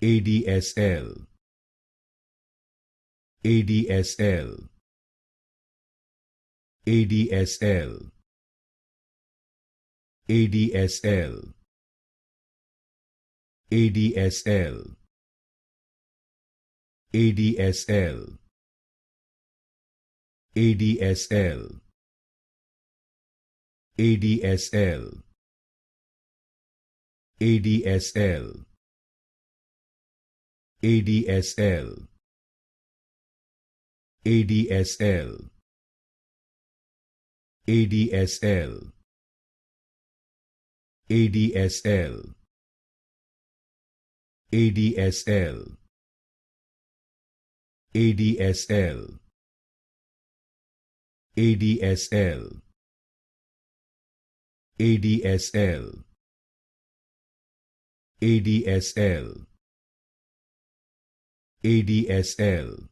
ADSL, ADSL, ADSL, ADSL, ADSL, ADSL, ADSL, ADSL, ADSL, ADSL, ADSL, ADSL, ADSL, ADSL, ADSL, ADSL, ADSL, ADSL, ADSL,